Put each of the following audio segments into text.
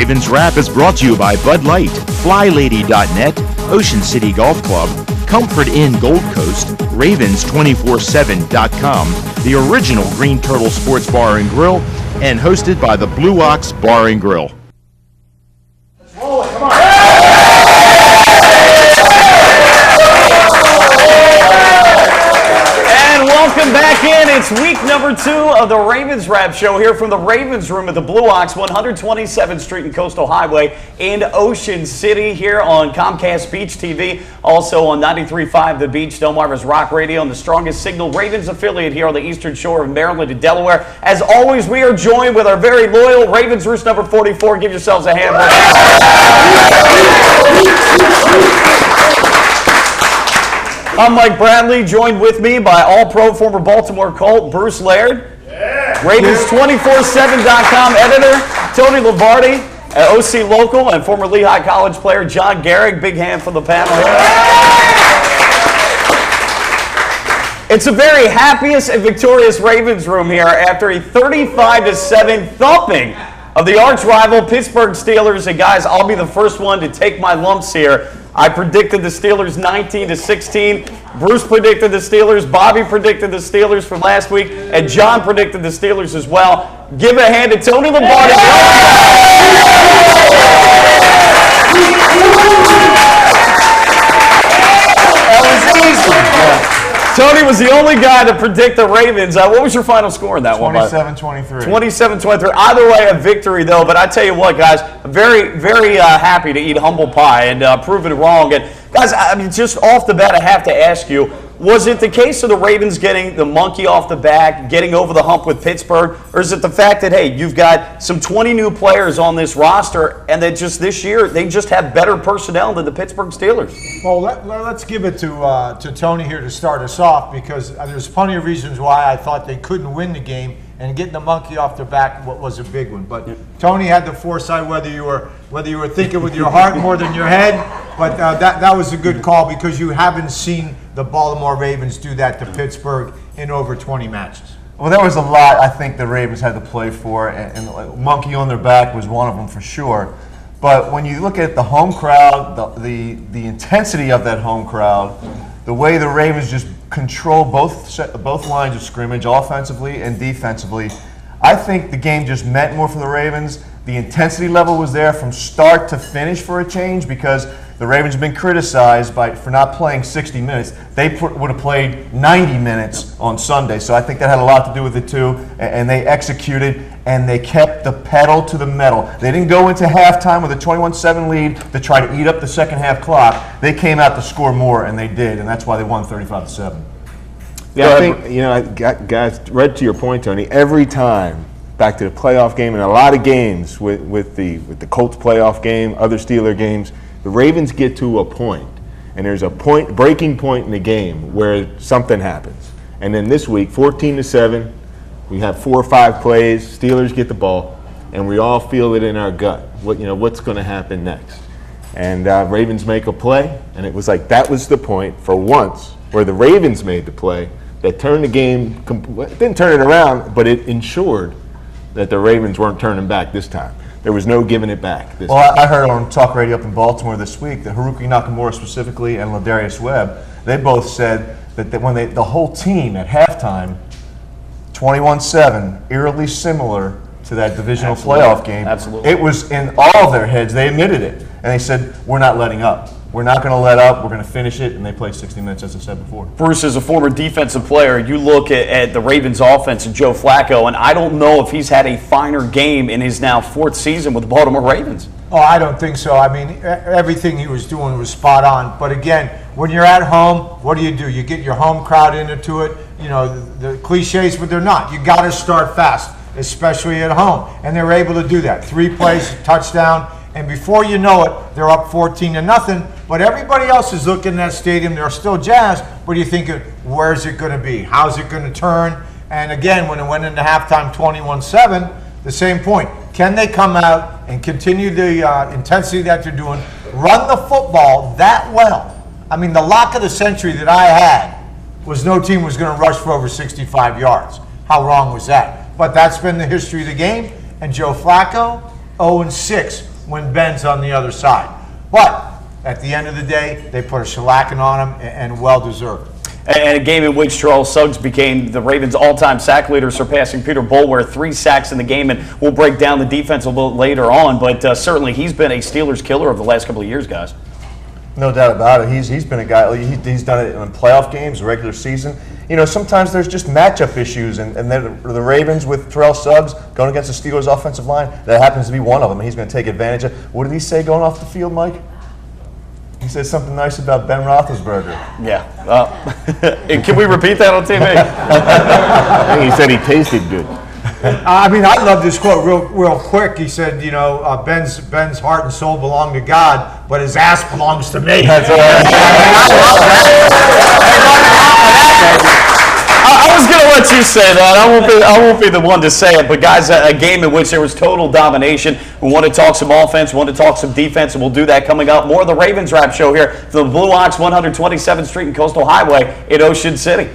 Ravens Wrap is brought to you by Bud Light, FlyLady.net, Ocean City Golf Club, Comfort Inn Gold Coast, Ravens247.com, the original Green Turtle Sports Bar and Grill, and hosted by the Blue Ox Bar and Grill. Welcome back in. It's week number 2 of the Ravens Wrap Show here from the Ravens Room at the Blue Ox, 127th Street and Coastal Highway in Ocean City, here on Comcast Beach TV, also on 93.5 The Beach, Delmarva's Rock Radio, and the strongest signal Ravens affiliate here on the eastern shore of Maryland and Delaware. As always, we are joined with our very loyal Ravens Roost number 44. Give yourselves a hand. I'm Mike Bradley, joined with me by All-Pro former Baltimore Colt, Bruce Laird. Yeah. Ravens247.com editor, Tony Lavardi, OC Local, and former Lehigh College player, John Garrick. Big hand for the panel here. Yeah. It's a very happiest and victorious Ravens room here after a 35-7 thumping of the arch-rival Pittsburgh Steelers. And guys, I'll be the first one to take my lumps here. I predicted the Steelers 19-16. Bruce predicted the Steelers. Bobby predicted the Steelers from last week. And John predicted the Steelers as well. Give a hand to Tony Lombardi. That was easy. Yeah. Tony was the only guy to predict the Ravens. What was your final score in that 27-23. 27-23. Either way, a victory, though. But I tell you what, guys, I'm very, very happy to eat humble pie and prove it wrong. And, guys, I mean, just off the bat, I have to ask you, was it the case of the Ravens getting the monkey off the back, getting over the hump with Pittsburgh, or is it the fact that, hey, you've got some 20 new players on this roster and that just this year they just have better personnel than the Pittsburgh Steelers? Well, let's give it to Tony here to start us off, because there's plenty of reasons why I thought they couldn't win the game, and getting the monkey off their back was a big one. But Tony had the foresight, whether you were thinking with your heart more than your head, but that was a good call, because you haven't seen the Baltimore Ravens do that to Pittsburgh in over 20 matches. Well, there was a lot I think the Ravens had to play for, and monkey on their back was one of them for sure. But when you look at the home crowd, the intensity of that home crowd, the way the Ravens just control both lines of scrimmage, offensively and defensively, I think the game just meant more for the Ravens. The intensity level was there from start to finish for a change, because the Ravens have been criticized for not playing 60 minutes. They would have played 90 minutes on Sunday, so I think that had a lot to do with it too. And they executed, and they kept the pedal to the metal. They didn't go into halftime with a 21-7 lead to try to eat up the second half clock. They came out to score more, and they did, and that's why they won 35-7. Yeah, I think, guys, right to your point, Tony, every time, back to the playoff game, and a lot of games with the Colts playoff game, other Steeler games, the Ravens get to a point, and there's a breaking point in the game where something happens. And then this week, 14-7, we have 4 or 5 plays, Steelers get the ball, and we all feel it in our gut. What's going to happen next? And Ravens make a play, and it was like that was the point for once where the Ravens made the play that turned the game, didn't turn it around, but it ensured that the Ravens weren't turning back this time. There was no giving it back this time. I heard on talk radio up in Baltimore this week that Haruki Nakamura specifically and Ladarius Webb, they both said that when the whole team at halftime, 21-7, eerily similar to that divisional playoff game. Absolutely. It was in all of their heads. They admitted it. And they said, we're not letting up. We're not going to let up. We're going to finish it. And they played 60 minutes, as I said before. Bruce, as a former defensive player, you look at the Ravens offense and Joe Flacco, and I don't know if he's had a finer game in his now 4th season with the Baltimore Ravens. Oh, I don't think so. I mean, everything he was doing was spot on. But again, when you're at home, what do? You get your home crowd into it. The cliches, but they're not. You got to start fast, especially at home. And they were able to do that. 3 plays, touchdown. And before you know it, they're up 14-0. But everybody else is looking at that stadium. They're still jazzed. But you're thinking, where's it going to be? How's it going to turn? And again, when it went into halftime 21-7, the same point. Can they come out and continue the intensity that they're doing, run the football that well? I mean, the lock of the century that I had was no team was going to rush for over 65 yards. How wrong was that? But that's been the history of the game. And Joe Flacco, 0-6. when Ben's on the other side. But at the end of the day, they put a shellacking on him, and well-deserved. And a game in which Terrell Suggs became the Ravens' all-time sack leader, surpassing Peter Boulware, 3 sacks in the game, and we'll break down the defense a little later on, but certainly he's been a Steelers killer over the last couple of years, guys. No doubt about it. He's been a guy. He's done it in playoff games, regular season. You know, sometimes there's just matchup issues, and then the Ravens with Terrell Suggs going against the Steelers' offensive line, that happens to be one of them, and he's going to take advantage of. What did he say going off the field, Mike? He said something nice about Ben Roethlisberger. Yeah. Can we repeat that on TV? I think he said he tasted good. I mean, I love this quote real quick. He said, you know, Ben's heart and soul belong to God, but his ass belongs to me. That's all right. I was going to let you say that. I won't be the one to say it. But guys, a game in which there was total domination. We want to talk some offense. We want to talk some defense, and we'll do that coming up. More of the Ravens Wrap Show here from the Blue Ox 127th Street and Coastal Highway in Ocean City.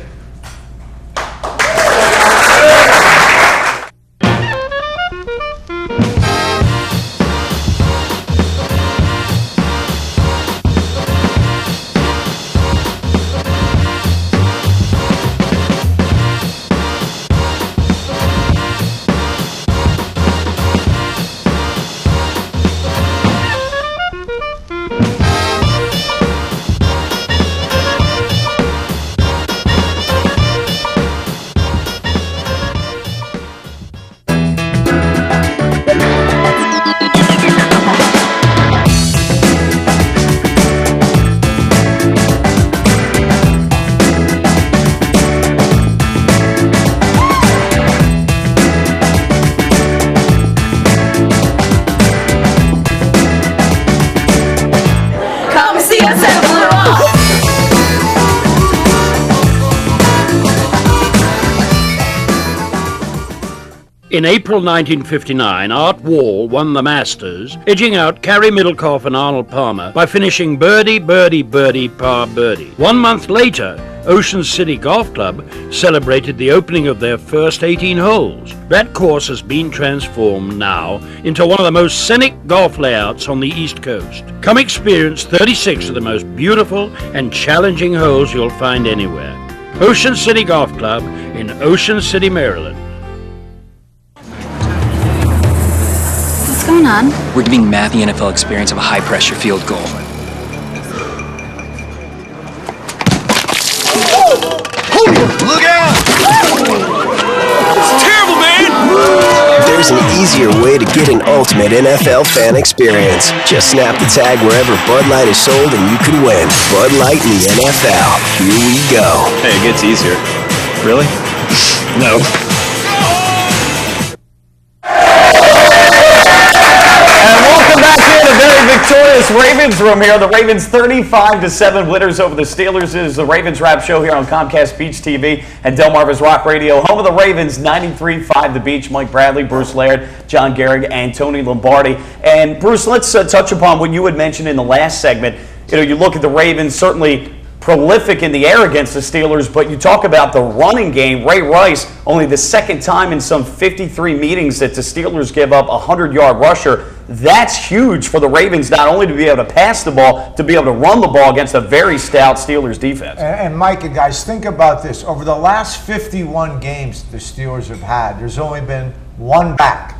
In April 1959, Art Wall won the Masters, edging out Carey Middlecoff and Arnold Palmer by finishing birdie, birdie, birdie, par birdie. 1 month later, Ocean City Golf Club celebrated the opening of their first 18 holes. That course has been transformed now into one of the most scenic golf layouts on the East Coast. Come experience 36 of the most beautiful and challenging holes you'll find anywhere. Ocean City Golf Club in Ocean City, Maryland. What's going on? We're giving Matt the NFL experience of a high-pressure field goal. Look out! It's terrible, man! There's an easier way to get an ultimate NFL fan experience. Just snap the tag wherever Bud Light is sold and you can win. Bud Light in the NFL. Here we go. Hey, it gets easier. Really? No. Victorious Ravens room here. The Ravens 35-7 winners over the Steelers. It is the Ravens Wrap Show here on Comcast Beach TV and Delmarva's Rock Radio. Home of the Ravens, 93.5 The Beach. Mike Bradley, Bruce Laird, John Gehrig, and Tony Lombardi. And Bruce, let's touch upon what you had mentioned in the last segment. You know, you look at the Ravens, certainly prolific in the air against the Steelers, but you talk about the running game. Ray Rice, only the second time in some 53 meetings that the Steelers give up a 100-yard rusher. That's huge for the Ravens, not only to be able to pass the ball, to be able to run the ball against a very stout Steelers defense. And Mike, and guys, think about this. Over the last 51 games the Steelers have had, there's only been one back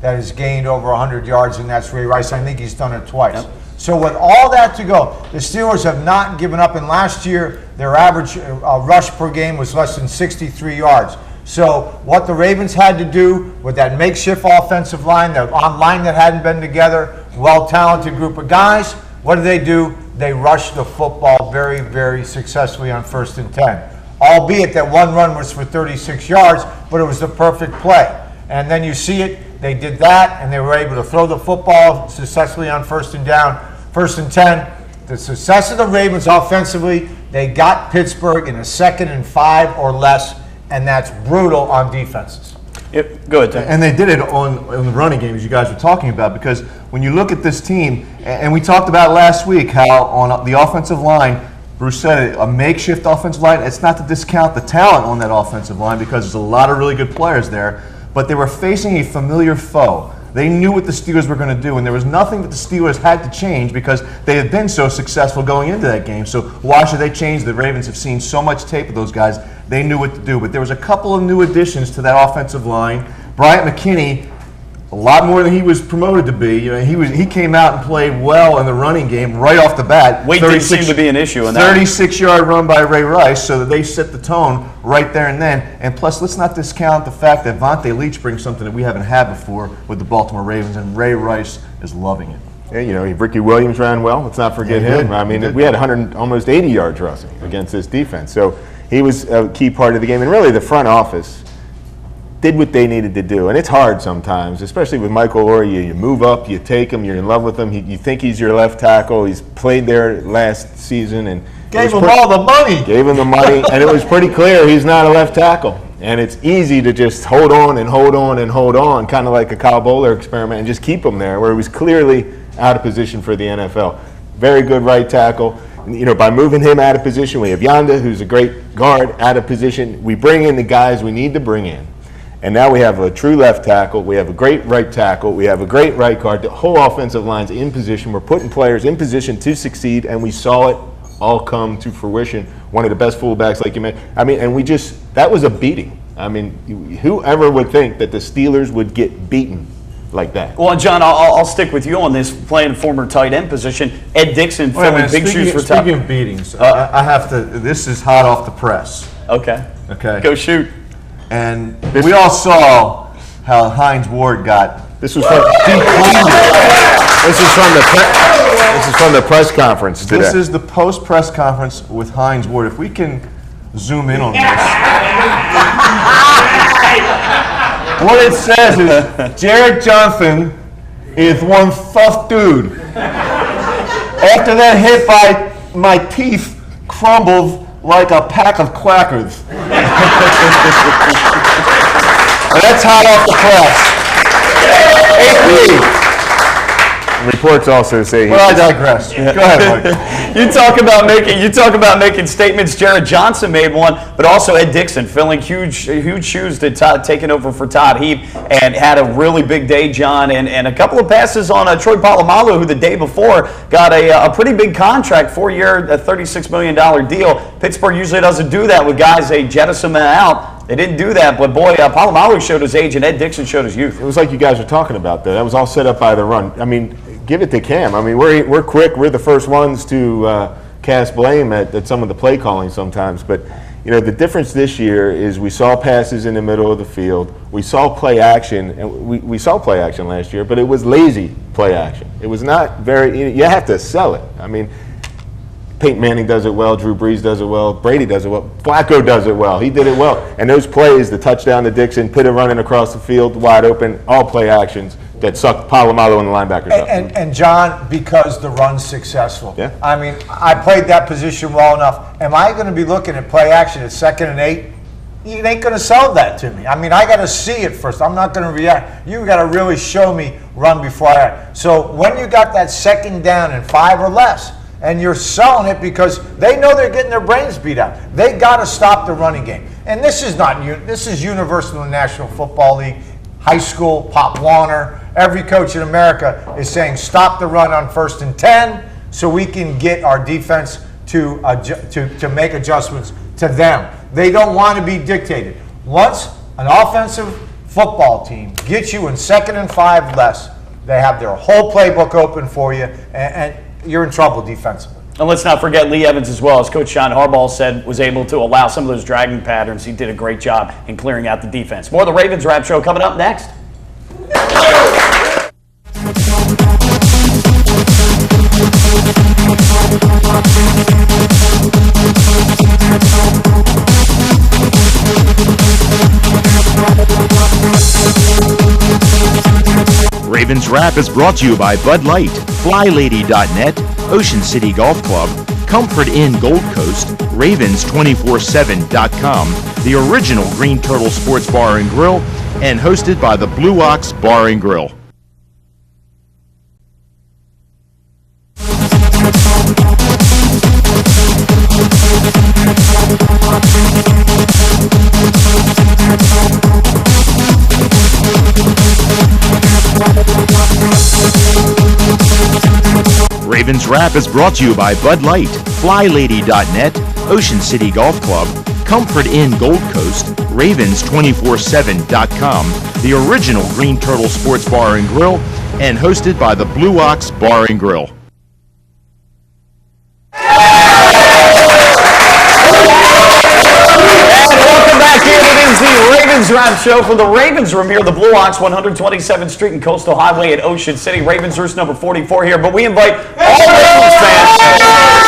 that has gained over 100 yards, and that's Ray Rice. I think he's done it twice. Yep. So with all that to go, the Steelers have not given up. And last year, their average rush per game was less than 63 yards. So what the Ravens had to do with that makeshift offensive line, the line that hadn't been together, well-talented group of guys, what do? They rushed the football very, very successfully on 1st and 10. Albeit that one run was for 36 yards, but it was the perfect play. And then you see it, they did that, and they were able to throw the football successfully on 1st and down. 1st and 10, the success of the Ravens offensively, they got Pittsburgh in a 2nd and 5 or less, and that's brutal on defenses. Yep, good. And they did it on the running game, as you guys were talking about, because when you look at this team, and we talked about last week how on the offensive line, Bruce said it, a makeshift offensive line. It's not to discount the talent on that offensive line because there's a lot of really good players there, but they were facing a familiar foe. They knew what the Steelers were going to do, and there was nothing that the Steelers had to change because they had been so successful going into that game. So why should they change? The Ravens have seen so much tape of those guys. They knew what to do. But there was a couple of new additions to that offensive line. Bryant McKinney, a lot more than he was promoted to be. You know, he came out and played well in the running game right off the bat. Weight didn't seem to be an issue in that. 36-yard run by Ray Rice, so that they set the tone right there and then. And plus, let's not discount the fact that Vontae Leach brings something that we haven't had before with the Baltimore Ravens, and Ray Rice is loving it. Yeah, you know, Ricky Williams ran well. Let's not forget him. I mean, we had almost 80 yards rushing against this defense. So he was a key part of the game. And really, the front office did what they needed to do. And it's hard sometimes, especially with Michael Orr. You move up, you take him, you're in love with him. You think he's your left tackle. He's played there last season. And gave him all the money. Gave him the money. And it was pretty clear he's not a left tackle. And it's easy to just hold on and hold on and hold on, kind of like a Kyle Bowler experiment, and just keep him there, where he was clearly out of position for the NFL. Very good right tackle. You know, by moving him out of position, we have Yanda, who's a great guard, out of position. We bring in the guys we need to bring in. And now we have a true left tackle. We have a great right tackle. We have a great right guard. The whole offensive line's in position. We're putting players in position to succeed, and we saw it all come to fruition. One of the best fullbacks, like you mentioned. I mean, and that was a beating. I mean, whoever would think that the Steelers would get beaten like that? Well, John, I'll stick with you on this, playing former tight end position. Ed Dixon filling big shoes for Speaking of beatings, I have to, this is hot off the press. Okay. Okay. Go shoot. And we all saw how Hines Ward got. This was from the press conference today. This is the post press conference with Hines Ward. If we can zoom in on this. What it says is Jared Johnson is one tough dude. After that hit, my teeth crumbled like a pack of crackers. That's hot off the press. AP. Reports also say. Well, I digress. Go ahead, Mike. You talk about making statements. Jared Johnson made one, but also Ed Dixon filling huge shoes to taking over for Todd Heap, and had a really big day, John, and a couple of passes on Troy Polamalu, who the day before got a pretty big contract, 4-year, $36 million deal. Pittsburgh usually doesn't do that with guys they jettison out. They didn't do that, but boy, Polamalu showed his age, and Ed Dixon showed his youth. It was like you guys were talking about that. That was all set up by the run. I mean, give it to Cam. I mean, we're quick. We're the first ones to cast blame at some of the play calling sometimes. But, you know, the difference this year is we saw passes in the middle of the field. We saw play action, and we saw play action last year, but it was lazy play action. It was not very – you have to sell it. I mean, Peyton Manning does it well. Drew Brees does it well. Brady does it well. Flacco does it well. He did it well. And those plays, the touchdown to Dixon, Pitta running across the field wide open, all play actions that sucked Polamalu and the linebackers up. And John, because the run's successful. Yeah. I mean, I played that position well enough. Am I going to be looking at play action at 2nd and 8? You ain't going to sell that to me. I mean, I got to see it first. I'm not going to react. You got to really show me run before I act. So when you got that 2nd down and 5 or less, and you're selling it because they know they're getting their brains beat out, they got to stop the running game. And this is not this is universal in the National Football League. High school, Pop Warner, every coach in America is saying stop the run on 1st and 10 so we can get our defense to make adjustments to them. They don't want to be dictated. Once an offensive football team gets you in 2nd and 5 less, they have their whole playbook open for you, and you're in trouble defensively. And let's not forget Lee Evans as well. As Coach John Harbaugh said, was able to allow some of those dragging patterns. He did a great job in clearing out the defense. More of the Ravens Wrap Show coming up next. Ravens Wrap is brought to you by Bud Light, FlyLady.net, Ocean City Golf Club, Comfort Inn Gold Coast, Ravens247.com, the original Green Turtle Sports Bar and Grill, and hosted by the Blue Ox Bar and Grill. Ravens Wrap is brought to you by Bud Light, FlyLady.net, Ocean City Golf Club, Comfort Inn Gold Coast, Ravens247.com, the original Green Turtle Sports Bar and Grill, and hosted by the Blue Ox Bar and Grill. Welcome back in. It is the Ravens Wrap Show from the Ravens Room here, the Blue Ox, 127th Street and Coastal Highway at Ocean City. Ravens Roost number 44 here, but we invite all Ravens fans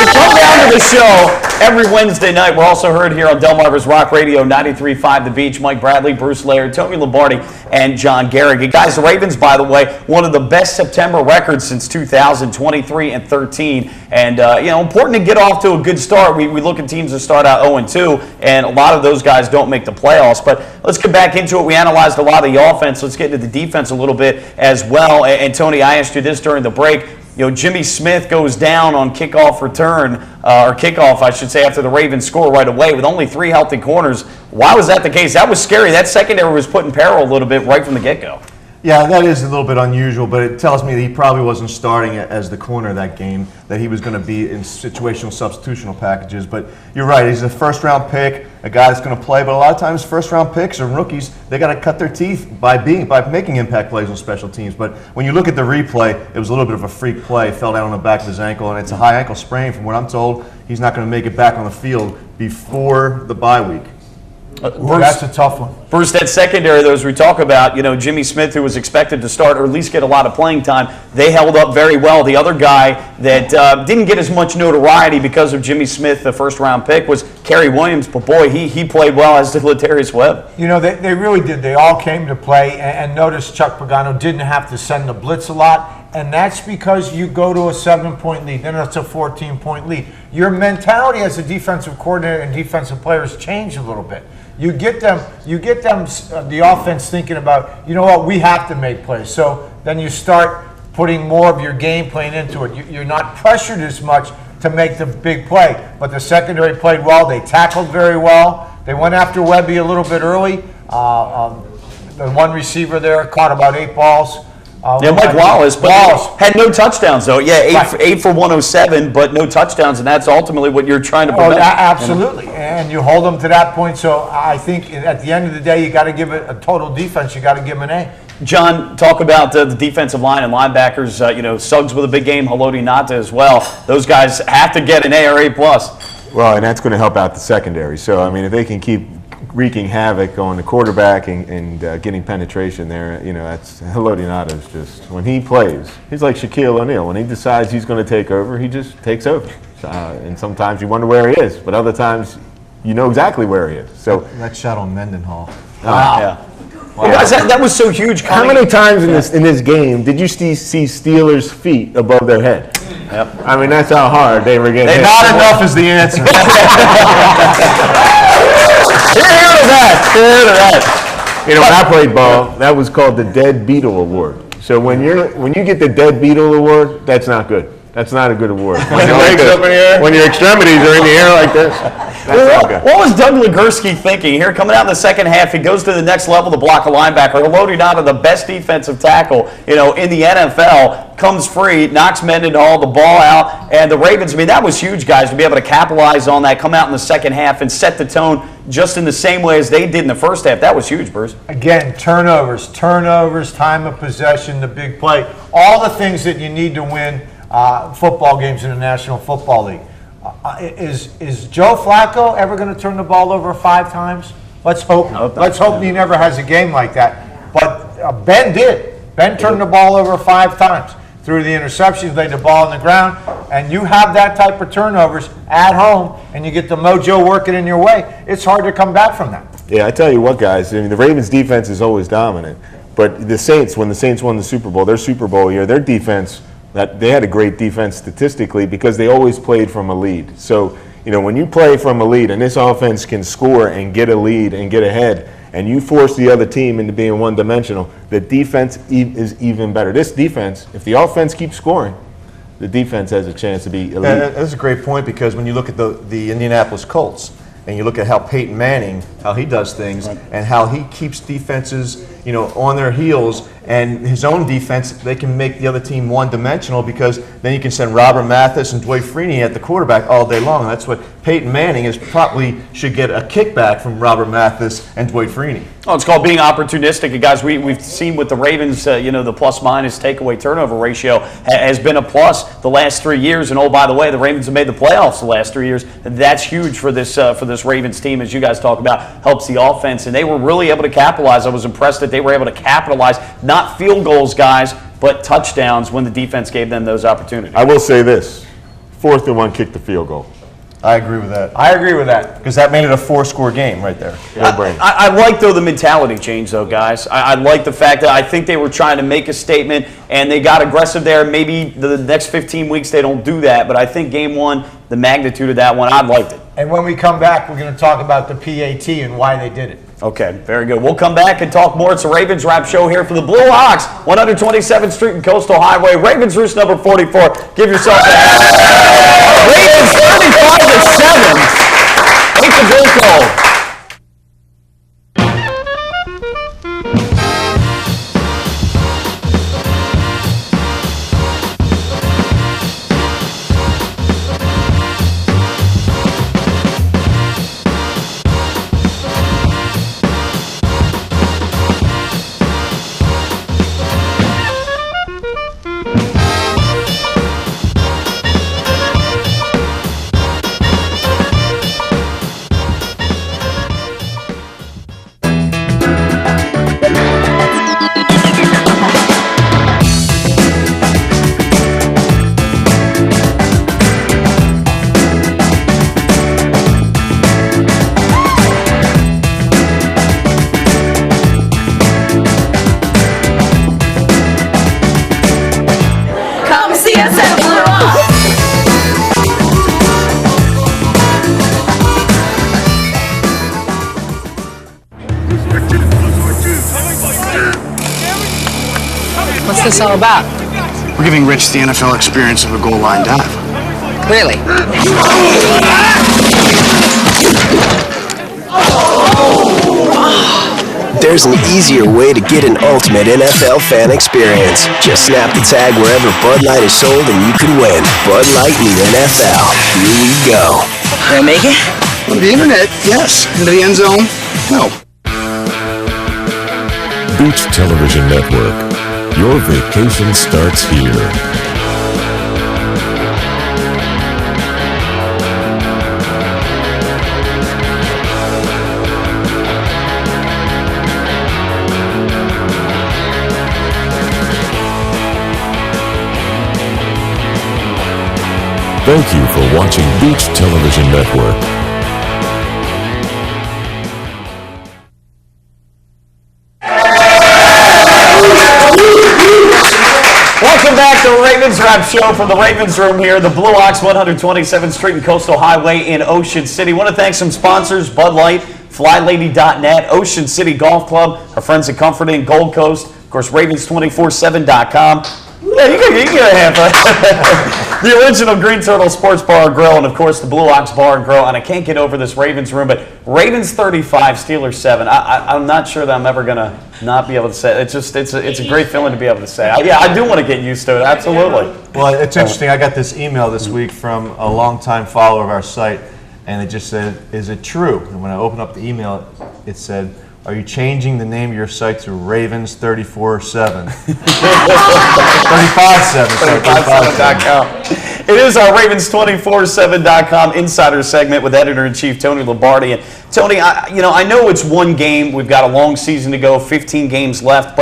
to come down to the show every Wednesday night. We're also heard here on Delmarva's Rock Radio, 93.5 The Beach. Mike Bradley, Bruce Laird, Tony Lombardi, and John Garrigan. Guys, the Ravens, by the way, one of the best September records since 2023 and 13. And, important to get off to a good start. We look at teams that start out 0-2, and a lot of those guys don't make the playoffs. But let's get back into it. We analyzed a lot of the offense. Let's get into the defense a little bit as well. And Tony, I asked you this during the break. Jimmy Smith goes down on kickoff return, or kickoff, I should say, after the Ravens score right away with only 3 healthy corners. Why was that the case? That was scary. That secondary was put in peril a little bit right from the get-go. Yeah, that is a little bit unusual, but it tells me that he probably wasn't starting as the corner that game, that he was going to be in situational substitutional packages. But you're right, he's a first-round pick, a guy that's going to play. But a lot of times first-round picks or rookies, they got to cut their teeth by making impact plays on special teams. But when you look at the replay, it was a little bit of a freak play. Fell down on the back of his ankle, and it's a high ankle sprain. From what I'm told, he's not going to make it back on the field before the bye week. That's a tough one. Bruce, that secondary, though, as we talk about, Jimmy Smith, who was expected to start or at least get a lot of playing time, they held up very well. The other guy that didn't get as much notoriety because of Jimmy Smith, the first-round pick, was Kerry Williams. But, boy, he played well, as did Latarius Webb. They really did. They all came to play. And notice Chuck Pagano didn't have to send the blitz a lot. And that's because you go to a 7-point lead, then it's a 14-point lead. Your mentality as a defensive coordinator and defensive players change a little bit. You get them, the offense thinking about, we have to make plays. So then you start putting more of your game plan into it. You're not pressured as much to make the big play. But the secondary played well. They tackled very well. They went after Webby a little bit early. The one receiver there caught about 8 balls. Mike Wallace had no touchdowns, though. Yeah, 8 for 107, but no touchdowns, and that's ultimately what you're trying to prevent. Absolutely, and you hold them to that point. So I think at the end of the day, you got to give it a total defense. You got to give them an A. John, talk about the defensive line and linebackers. Suggs with a big game, Haloti Ngata as well. Those guys have to get an A or A+. Well, and that's going to help out the secondary. So, if they can keep wreaking havoc on the quarterback and getting penetration there, that's Haloti Ngata is just, when he plays, he's like Shaquille O'Neal. When he decides he's going to take over, he just takes over. And sometimes you wonder where he is, but other times you know exactly where he is. So that shot on Mendenhall. Wow. Yeah. Wow. Guys, that was so huge. How many times in this game did you see Steelers' feet above their head? Yep. That's how hard they were getting hit. Not enough is the answer. Hear to that. When I played ball, that was called the Dead Beetle Award. So when you get the Dead Beetle Award, that's not good. That's not a good award. When your legs up in the air, when your extremities are in the air like this. What was Doug Legursky thinking here? Coming out in the second half, he goes to the next level to block a linebacker. Haloti Ngata, the best defensive tackle, in the NFL, comes free, knocks Mendenhall, the ball out, and the Ravens. That was huge, guys, to be able to capitalize on that, come out in the second half, and set the tone just in the same way as they did in the first half. That was huge, Bruce. Again, turnovers, time of possession, the big play, all the things that you need to win football games in the National Football League. Is Joe Flacco ever going to turn the ball over 5 times? Let's hope. Let's hope he never has a game like that. But Ben did. Ben turned the ball over 5 times. Threw the interceptions, laid the ball on the ground, and you have that type of turnovers at home, and you get the mojo working in your way. It's hard to come back from that. Yeah, I tell you what, guys. The Ravens' defense is always dominant, but the Saints, when the Saints won the Super Bowl, their Super Bowl year, their defense. That they had a great defense statistically because they always played from a lead. So, when you play from a lead and this offense can score and get a lead and get ahead and you force the other team into being one-dimensional, the defense is even better. This defense, if the offense keeps scoring, the defense has a chance to be elite. That's a great point because when you look at the Indianapolis Colts and you look at how Peyton Manning, how he does things and how he keeps defenses on their heels, and his own defense, they can make the other team one-dimensional because then you can send Robert Mathis and Dwight Freeney at the quarterback all day long. That's what Peyton Manning is probably should get a kickback from Robert Mathis and Dwight Freeney. Oh, it's called being opportunistic. And guys, we've seen with the Ravens, the plus-minus takeaway turnover ratio has been a plus the last 3 years. And oh, by the way, the Ravens have made the playoffs the last 3 years. That's huge for this Ravens team, as you guys talk about, helps the offense. And they were really able to capitalize. I was impressed that they were able to capitalize, not field goals, guys, but touchdowns when the defense gave them those opportunities. I will say this, 4th and 1, kick the field goal. I agree with that. I agree with that. Because that made it a 4-score game right there. I like, though, the mentality change, though, guys. I like the fact that I think they were trying to make a statement, and they got aggressive there. Maybe the next 15 weeks they don't do that, but I think game one, the magnitude of that one, I liked it. And when we come back, we're going to talk about the PAT and why they did it. Okay, very good. We'll come back and talk more. It's a Ravens Wrap show here for the Blue Hawks, 127th Street and Coastal Highway. Ravens Roost number 44. Give yourself a hand. Ravens 35-7. Take the goal call. What's this all about? We're giving Rich the NFL experience of a goal line dive. Clearly. There's an easier way to get an ultimate NFL fan experience. Just snap the tag wherever Bud Light is sold and you can win. Bud Light in the NFL. Here we go. Can I make it? On the internet, yes. Into the end zone, no. Beach Television Network. Your vacation starts here. Thank you for watching Beach Television Network. Welcome back to the Ravens Wrap Show from the Ravens Room here, the Blue Hawks, 127th Street and Coastal Highway in Ocean City. I want to thank some sponsors, Bud Light, FlyLady.net, Ocean City Golf Club, our friends at Comfort Inn, Gold Coast, of course, Ravens247.com. Yeah, you can get a half. The original Green Turtle Sports Bar and Grill, and of course the Blue Ox Bar and Grill. And I can't get over this Ravens room, but Ravens 35, Steelers 7. I'm not sure that I'm ever gonna not be able to say it. It's a great feeling to be able to say. Yeah, I do want to get used to it. Absolutely. Well, it's interesting. I got this email this week from a longtime follower of our site, and it just said, "Is it true?" And when I opened up the email, it said, "Are you changing the name of your site to Ravens 34/7?" 35/7. 35/7.com. It is our Ravens247.com insider segment with editor-in-chief Tony Lombardi. And Tony, I know it's one game. We've got a long season to go, 15 games left,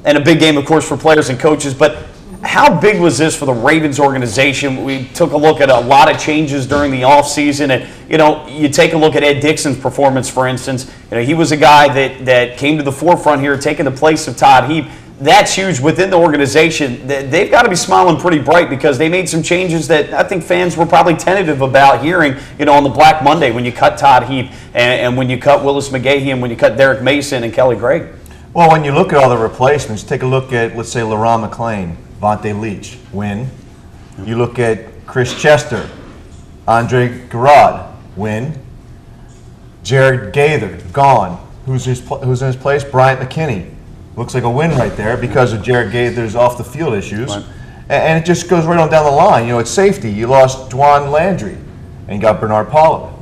and a big game, of course, for players and coaches. But how big was this for the Ravens organization? We took a look at a lot of changes during the offseason. And, you take a look at Ed Dixon's performance, for instance. He was a guy that came to the forefront here, taking the place of Todd Heap. That's huge within the organization. They've got to be smiling pretty bright because they made some changes that I think fans were probably tentative about hearing, on the Black Monday when you cut Todd Heap and when you cut Willis McGahee and when you cut Derek Mason and Kelly Gregg. Well, when you look at all the replacements, take a look at, let's say, LaRon McClain, Vontae Leach, win. You look at Chris Chester, Andre Garrod, win. Jared Gaither, gone. Who's in his place? Bryant McKinney. Looks like a win right there because of Jared Gaither's off-the-field issues. Right. And it just goes right on down the line. You know, at safety, you lost Dwan Landry and you got Bernard Pollard.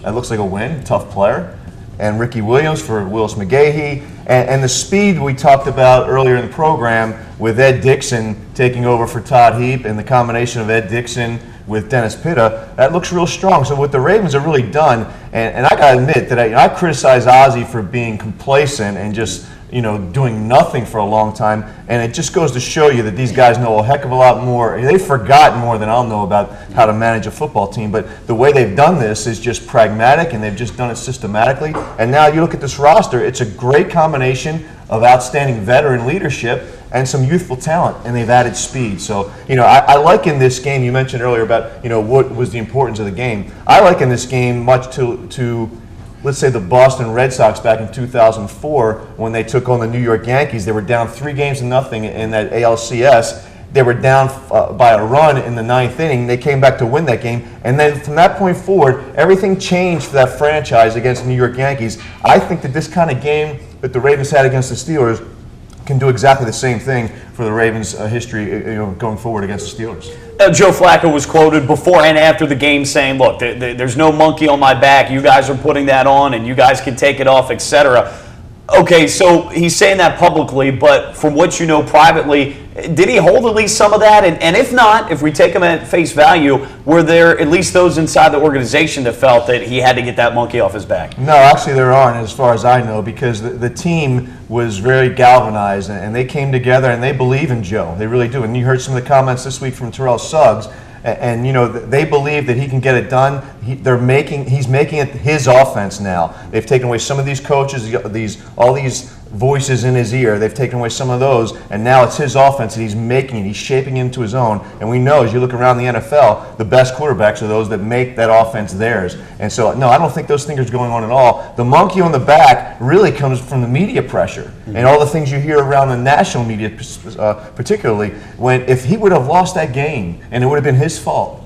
That looks like a win, tough player. And Ricky Williams for Willis McGahee. And the speed we talked about earlier in the program with Ed Dixon taking over for Todd Heap and the combination of Ed Dixon with Dennis Pitta, that looks real strong. So what the Ravens have really done, and I got to admit that I criticize Ozzie for being complacent and just doing nothing for a long time, and it just goes to show you that these guys know a heck of a lot more. They've forgotten more than I'll know about how to manage a football team, but the way they've done this is just pragmatic, and they've just done it systematically. And now you look at this roster, it's a great combination of outstanding veteran leadership and some youthful talent, and they've added speed. So, I liken this game, you mentioned earlier about, what was the importance of the game. I liken this game much to let's say the Boston Red Sox back in 2004 when they took on the New York Yankees. They were down 3-0 in that ALCS. They were down by a run in the 9th inning. They came back to win that game. And then from that point forward, everything changed for that franchise against the New York Yankees. I think that this kind of game that the Ravens had against the Steelers can do exactly the same thing for the Ravens' history going forward against the Steelers. Joe Flacco was quoted before and after the game saying, look, there's no monkey on my back. You guys are putting that on, and you guys can take it off, etc. Okay, so he's saying that publicly, but from what you know privately, did he hold at least some of that? And if not, if we take him at face value, were there at least those inside the organization that felt that he had to get that monkey off his back? No, actually there aren't, as far as I know, because the team was very galvanized, and they came together, and they believe in Joe. They really do. And you heard some of the comments this week from Terrell Suggs, and they believe that he can get it done. He's making it his offense now. They've taken away some of these coaches, all these voices in his ear. They've taken away some of those, and now it's his offense that he's making it. He's shaping it into his own. And we know, as you look around the NFL, the best quarterbacks are those that make that offense theirs. And so, no, I don't think those things are going on at all. The monkey on the back really comes from the media pressure and all the things you hear around the national media, particularly, if he would have lost that game and it would have been his fault,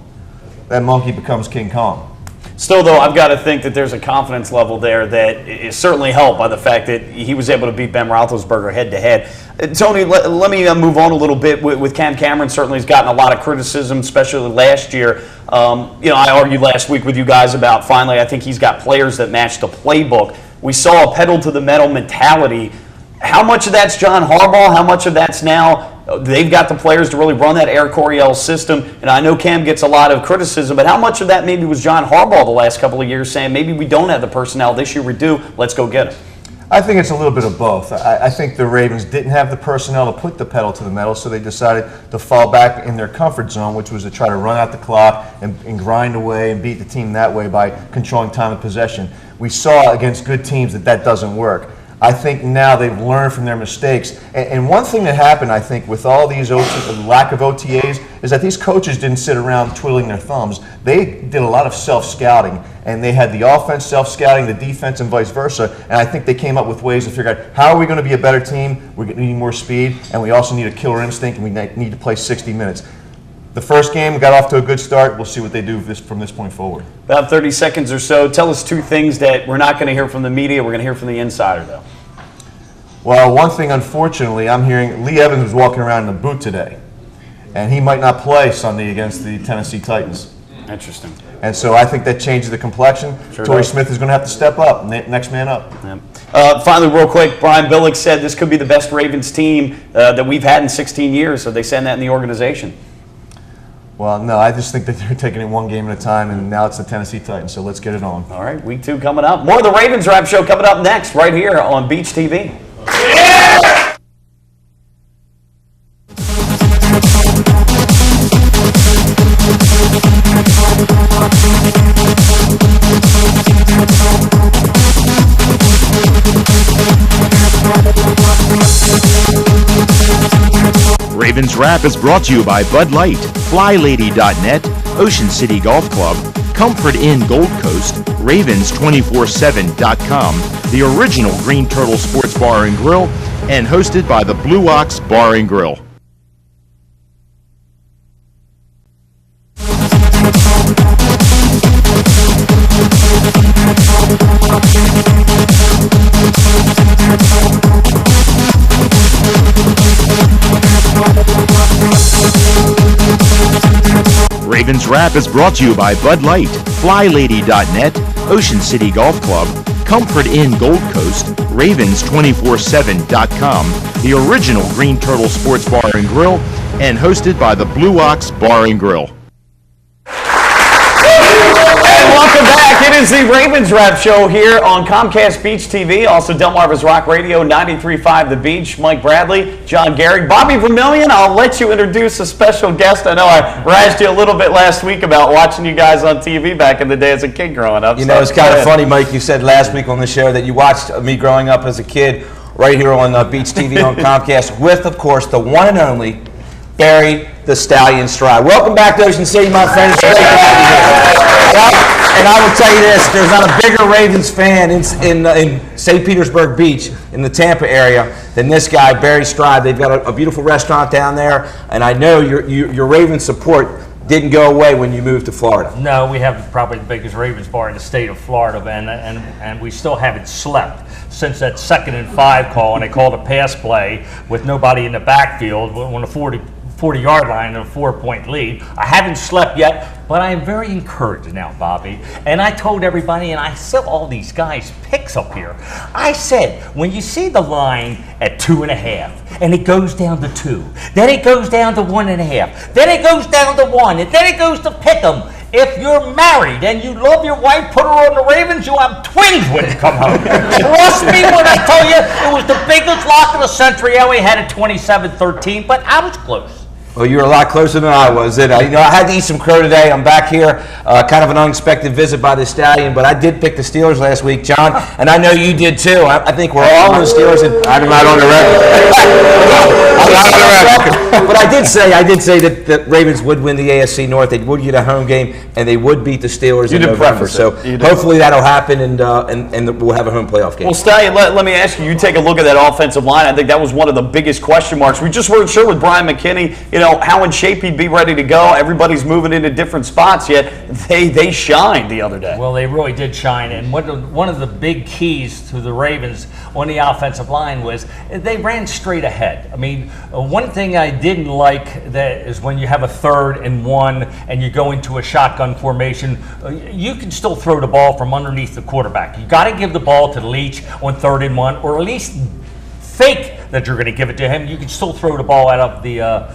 that monkey becomes King Kong. Still, though, I've got to think that there's a confidence level there that is certainly helped by the fact that he was able to beat Ben Roethlisberger head-to-head. Tony, let me move on a little bit with Cam Cameron. Certainly has gotten a lot of criticism, especially last year. I argued last week with you guys about finally I think he's got players that match the playbook. We saw a pedal-to-the-metal mentality. How much of that's John Harbaugh? How much of that's now they've got the players to really run that Eric Coryell system? And I know Cam gets a lot of criticism, but how much of that maybe was John Harbaugh the last couple of years saying maybe we don't have the personnel this year, we do, let's go get it? I think it's a little bit of both. I think the Ravens didn't have the personnel to put the pedal to the metal, so they decided to fall back in their comfort zone, which was to try to run out the clock and grind away and beat the team that way by controlling time of possession. We saw against good teams that doesn't work. I think now they've learned from their mistakes. And one thing that happened, I think, with all these lack of OTAs is that these coaches didn't sit around twiddling their thumbs. They did a lot of self-scouting, and they had the offense self-scouting, the defense, and vice versa. And I think they came up with ways to figure out how are we going to be a better team. We're going to need more speed, and we also need a killer instinct, and we need to play 60 minutes. The first game got off to a good start. We'll see what they do from this point forward. About 30 seconds or so. Tell us two things that we're not going to hear from the media. We're going to hear from the insider, though. Well, one thing, unfortunately, I'm hearing Lee Evans was walking around in a boot today, and he might not play Sunday against the Tennessee Titans. Interesting. And so I think that changes the complexion. Sure Torrey does. Smith is going to have to step up, next man up. Yeah. Finally, real quick, Brian Billick said this could be the best Ravens team that we've had in 16 years. So they saying that in the organization? Well, no, I just think that they're taking it one game at a time, and now it's the Tennessee Titans, so let's get it on. All right, week 2 coming up. More of the Ravens Wrap Show coming up next, right here on Beach TV. Ravens Wrap is brought to you by Bud Light, FlyLady.net, Ocean City Golf Club, Comfort Inn Gold Coast, Ravens247.com, the original Green Turtle Sports Bar and Grill, and hosted by the Blue Ox Bar and Grill. Ravens Wrap is brought to you by Bud Light, FlyLady.net, Ocean City Golf Club, Comfort Inn Gold Coast, Ravens247.com, the original Green Turtle Sports Bar and Grill, and hosted by the Blue Ox Bar and Grill. And welcome back. It is the Ravens Wrap Show here on Comcast Beach TV, also Delmarva's Rock Radio, 93.5 The Beach. Mike Bradley, John Garrick, Bobby Vermillion. I'll let you introduce a special guest. I know I razzed you a little bit last week about watching you guys on TV back in the day as a kid growing up. You know, it's kind of funny, Mike. You said last week on the show that you watched me growing up as a kid right here on Beach TV on Comcast with, of course, the one and only Barry the Stallion Stride. Welcome back to Ocean City, my friends. And I will tell you this, there's not a bigger Ravens fan in St. Petersburg Beach in the Tampa area than this guy, Barry Stride. They've got a beautiful restaurant down there, and I know your Ravens support didn't go away when you moved to Florida. No, we have probably the biggest Ravens bar in the state of Florida, and we still haven't slept since that 2nd and 5 call, and they called a pass play with nobody in the backfield on the 40-yard line and a 4-point lead. I haven't slept yet, but I am very encouraged now, Bobby. And I told everybody, and I said all these guys' picks up here. I said, when you see the line at 2.5, and it goes down to 2, then it goes down to 1.5, then it goes down to 1, and then it goes to pick 'em. If you're married and you love your wife, put her on the Ravens, you'll have twins when you come home. Trust me when I tell you, it was the biggest lock of the century. I only had it 27-13, but I was close. Well, you were a lot closer than I was. And, I had to eat some crow today. I'm back here, kind of an unexpected visit by the Stallion, but I did pick the Steelers last week, John, and I know you did too. I think we're all on the Steelers. And I'm not on the record. I'm not on the record. But I did say that the Ravens would win the AFC North. They would get a home game, and they would beat the Steelers in November. So hopefully that'll happen, and we'll have a home playoff game. Well, Stallion, let me ask you. You take a look at that offensive line. I think that was one of the biggest question marks. We just weren't sure with Brian McKinney, how in shape he'd be ready to go. Everybody's moving into different spots, yet they shined the other day. Well, they really did shine, and one of the big keys to the Ravens on the offensive line was they ran straight ahead. I mean, one thing I didn't like that is when you have a 3rd and 1 and you go into a shotgun formation, you can still throw the ball from underneath the quarterback. You got to give the ball to Leach on 3rd and 1, or at least fake that you're going to give it to him. You can still throw the ball out of the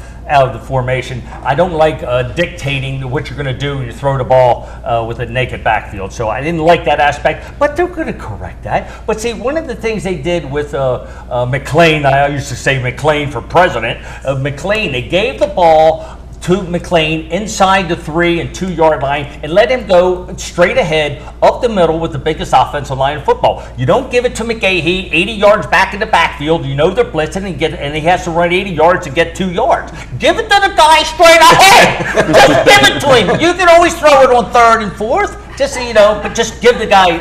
formation. I don't like dictating what you're going to do when you throw the ball with a naked backfield. So I didn't like that aspect, but they're going to correct that. But see, one of the things they did with McLean, I used to say McLean for president, McLean, they gave the ball to McLean inside the 3 and 2 yard line and let him go straight ahead up the middle with the biggest offensive line in football. You don't give it to McGahee 80 yards back in the backfield. You know they're blitzing and he has to run 80 yards to get 2 yards. Give it to the guy straight ahead. Just give it to him. You can always throw it on 3rd and 4th. Just so you know, but just give the guy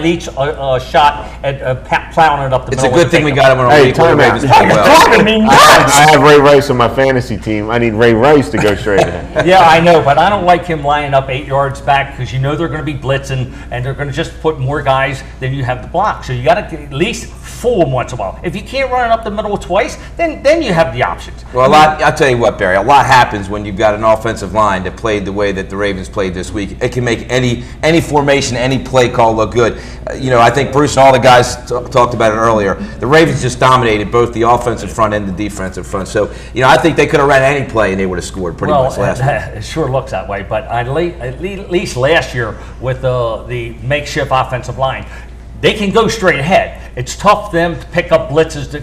Leach a shot at plowing it up the middle. It's a good thing we got him on a week. I have Ray Rice on my fantasy team. I need Ray Rice to go straight ahead. Yeah, I know, but I don't like him lining up 8 yards back because you know they're going to be blitzing and they're going to just put more guys than you have to block. So you got to at least fool them once in a while. If you can't run it up the middle twice, then you have the options. Well, I'll tell you what, Barry, a lot happens when you've got an offensive line that played the way that the Ravens played this week. It can make any formation, any play call look good. I think Bruce and all the guys talked about it earlier. The Ravens just dominated both the offensive front and the defensive front. So, I think they could have ran any play and they would have scored pretty much last week. It sure looks that way. But at least last year with the makeshift offensive line, they can go straight ahead. It's tough for them to pick up blitzes to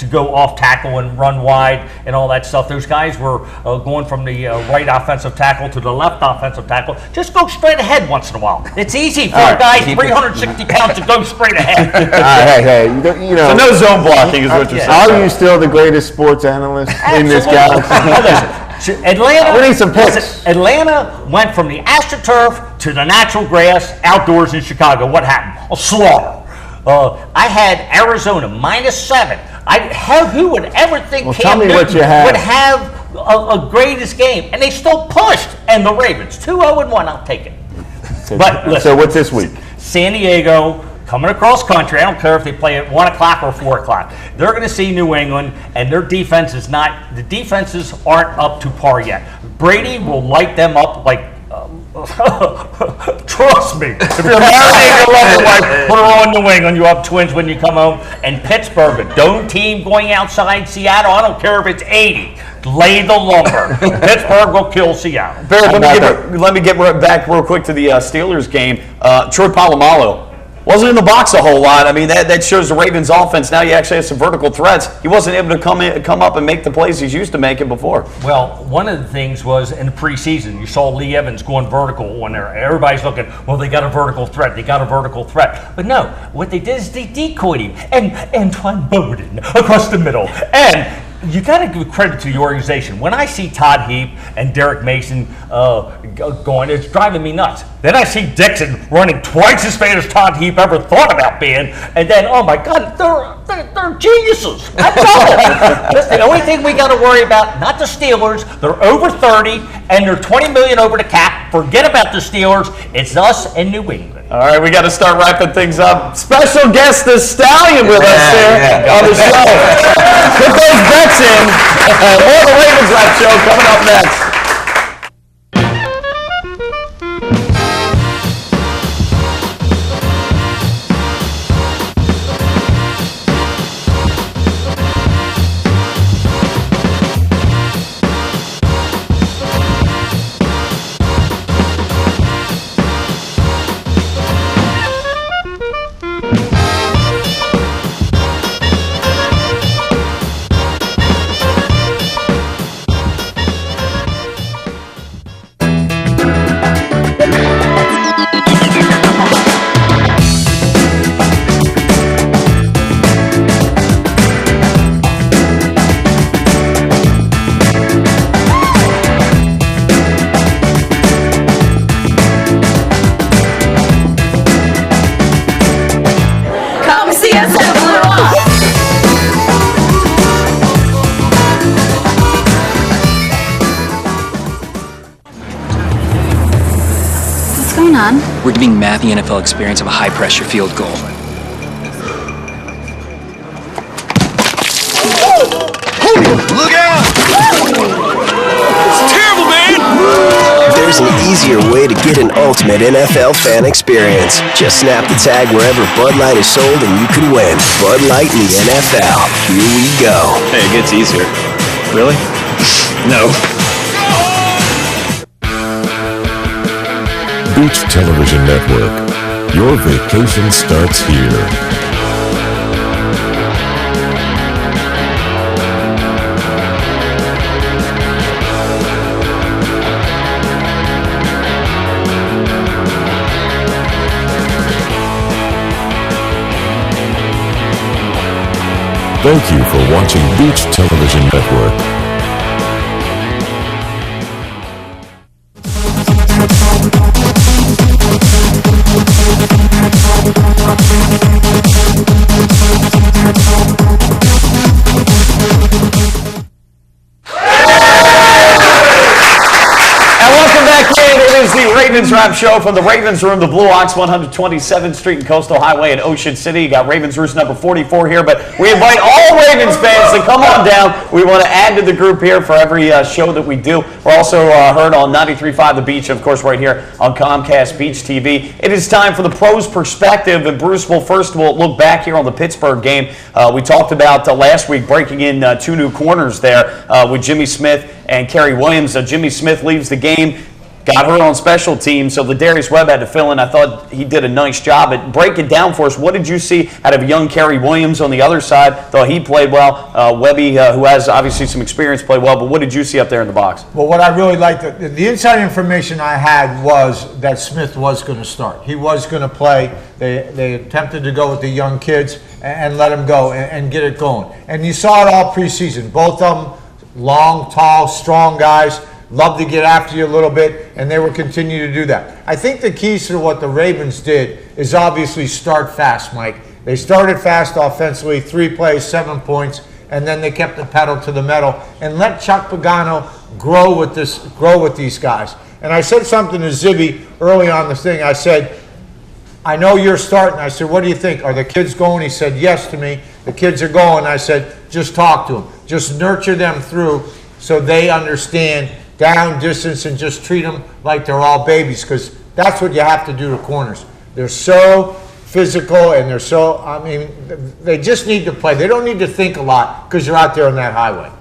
go off tackle and run wide and all that stuff. Those guys were going from the right offensive tackle to the left offensive tackle. Just go straight ahead once in a while. It's easy for a guy 360 pounds to go straight ahead. Hey, so no zone blocking is what you're saying. Are you still the greatest sports analyst in this galaxy? Atlanta went from the AstroTurf to the natural grass outdoors in Chicago. What happened? A slaughter. I had Arizona -7. Who would ever think Cam Newton would have a greatest game? And they still pushed. And the Ravens, 2-0-1, I'll take it. But listen, so what's this week? San Diego coming across country. I don't care if they play at 1 o'clock or 4 o'clock. They're going to see New England, and their defense is not. The defenses aren't up to par yet. Brady will light them up like. Trust me. If you're marrying your loved wife, put her on New England. You have twins when you come home. And Pittsburgh, a dome team going outside Seattle. I don't care if it's 80. Lay the lumber. Pittsburgh will kill Seattle. Barry, let me get back real quick to the Steelers game. Troy Polamalu wasn't in the box a whole lot. I mean, that shows the Ravens' offense. Now you actually have some vertical threats. He wasn't able to come up and make the plays he's used to making before. Well, one of the things was in the preseason, you saw Lee Evans going vertical when everybody's looking, well, they got a vertical threat. They got a vertical threat. But no, what they did is they decoyed him. And Antoine Bowden across the middle. And you got to give credit to the organization. When I see Todd Heap and Derek Mason going, it's driving me nuts. Then I see Dixon running twice as fast as Todd Heap ever thought about being, and then, oh my God, they're geniuses. I tell them. The only thing we got to worry about, not the Steelers. They're over 30, and they're $20 million over the cap. Forget about the Steelers. It's us and New England. All right, we got to start wrapping things up. Special guest, the Stallion, with us here on the show. Put those bets in. More of the Ravens Wrap Show coming up next. We're giving Matt the NFL experience of a high-pressure field goal. Look out! It's terrible, man! There's an easier way to get an ultimate NFL fan experience. Just snap the tag wherever Bud Light is sold and you can win. Bud Light in the NFL. Here we go. Hey, it gets easier. Really? No. Beach Television Network. Your vacation starts here. Thank you for watching Beach Television Network. Ravens Wrap Show from the Ravens Room, the Blue Ox, 127th Street and Coastal Highway in Ocean City. You got Ravens Roost number 44 here, but we invite all Ravens fans to come on down. We want to add to the group here for every show that we do. We're also heard on 93.5 The Beach, of course, right here on Comcast Beach TV. It is time for the pros' perspective, and Bruce will first of all look back here on the Pittsburgh game. We talked about last week breaking in two new corners there with Jimmy Smith and Kerry Williams. Jimmy Smith leaves the game. Got hurt on special teams, so Ladarius Webb had to fill in. I thought he did a nice job at breaking down for us. What did you see out of young Kerry Williams on the other side? Thought he played well. Webby, who has obviously some experience, played well. But what did you see up there in the box? Well, what I really liked, the inside information I had was that Smith was going to start. He was going to play. They attempted to go with the young kids and let him go and get it going. And you saw it all preseason. Both of them long, tall, strong guys. Love to get after you a little bit, and they will continue to do that. I think the keys to what the Ravens did is obviously start fast, Mike. They started fast offensively, 3 plays, 7 points, and then they kept the pedal to the metal and let Chuck Pagano grow with these guys. And I said something to Zibby early on the thing. I said, I know you're starting. I said, what do you think? Are the kids going? He said, yes to me. The kids are going. I said, just talk to them. Just nurture them through so they understand down, distance, and just treat them like they're all babies, because that's what you have to do to corners. They're so physical and they're so, I mean, they just need to play. They don't need to think a lot because you're out there on that highway.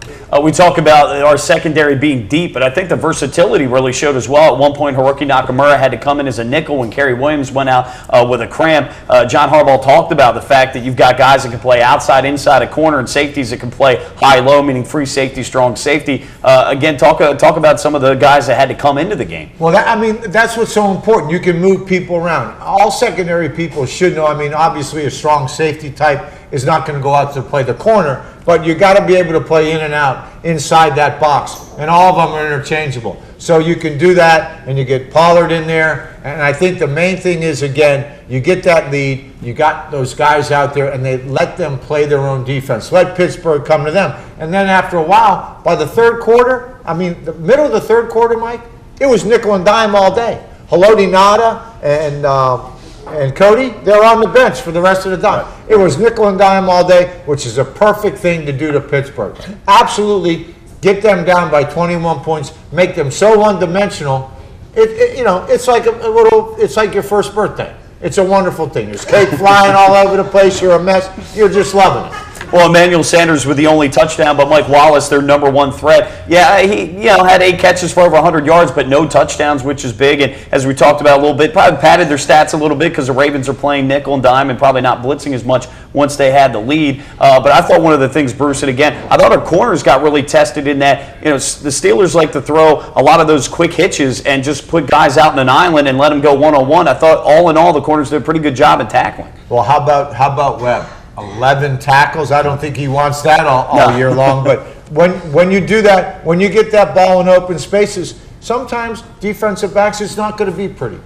We talk about our secondary being deep, but I think the versatility really showed as well. At one point, Haruki Nakamura had to come in as a nickel when Kerry Williams went out with a cramp. John Harbaugh talked about the fact that you've got guys that can play outside, inside a corner, and safeties that can play high-low, meaning free safety, strong safety. Again, talk about some of the guys that had to come into the game. Well, that's what's so important. You can move people around. All secondary people should know. I mean, obviously, a strong safety type is not going to go out to play the corner, but you got to be able to play in and out inside that box, and all of them are interchangeable. So you can do that, and you get Pollard in there, and I think the main thing is, again, you get that lead, you got those guys out there, and they let them play their own defense. Let Pittsburgh come to them. And then after a while, by the third quarter, I mean, the middle of the third quarter, Mike, it was nickel and dime all day. Haloti Ngata and Cody, they're on the bench for the rest of the time. It was nickel and dime all day, which is a perfect thing to do to Pittsburgh. Absolutely get them down by 21 points, make them so one-dimensional. It's like it's like your first birthday. It's a wonderful thing. There's cake flying all over the place. You're a mess. You're just loving it. Well, Emmanuel Sanders with the only touchdown, but Mike Wallace, their number one threat. Yeah, he had 8 catches for over 100 yards, but no touchdowns, which is big. And as we talked about a little bit, probably padded their stats a little bit because the Ravens are playing nickel and dime and probably not blitzing as much once they had the lead. But I thought one of the things, Bruce, and again, I thought our corners got really tested in that, the Steelers like to throw a lot of those quick hitches and just put guys out in an island and let them go one-on-one. I thought all in all, the corners did a pretty good job at tackling. Well, how about Webb? 11 tackles. I don't think he wants that all year long. But when you do that, when you get that ball in open spaces, sometimes defensive backs, it's not going to be pretty.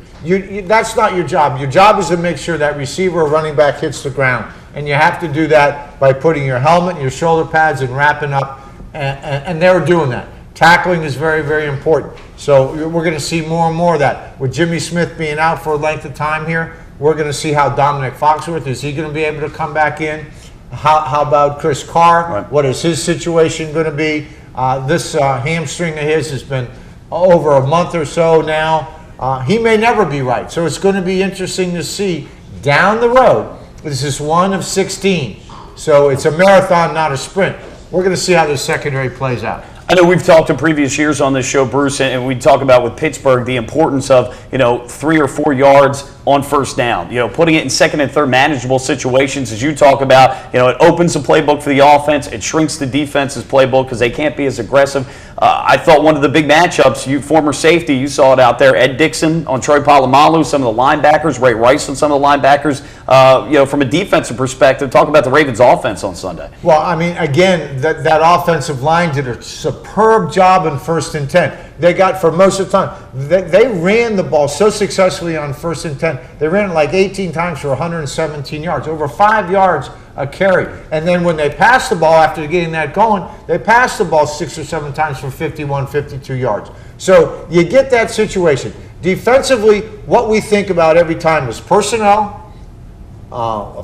That's not your job. Your job is to make sure that receiver or running back hits the ground. And you have to do that by putting your helmet and your shoulder pads and wrapping up. And they're doing that. Tackling is very, very important. So we're going to see more and more of that. With Jimmy Smith being out for a length of time here, we're going to see how Dominic Foxworth, is he going to be able to come back in? How about Chris Carr? Right. What is his situation going to be? This hamstring of his has been over a month or so now. He may never be right. So it's going to be interesting to see down the road. This is one of 16. So it's a marathon, not a sprint. We're going to see how the secondary plays out. I know we've talked in previous years on this show, Bruce, and we talk about with Pittsburgh the importance of 3 or 4 yards on first down. Putting it in second and third manageable situations, as you talk about. It opens the playbook for the offense. It shrinks the defense's playbook because they can't be as aggressive. I thought one of the big matchups, you former safety, you saw it out there. Ed Dixon on Troy Polamalu, some of the linebackers, Ray Rice on some of the linebackers. From a defensive perspective, talk about the Ravens' offense on Sunday. Well, I mean, again, that offensive line did a superb job in 1st and 10. They got, for most of the time, they ran the ball so successfully on 1st and 10. They ran it like 18 times for 117 yards, over 5 yards a carry. And then when they passed the ball after getting that going, they passed the ball 6 or 7 times for 51, 52 yards. So you get that situation. Defensively, what we think about every time is personnel,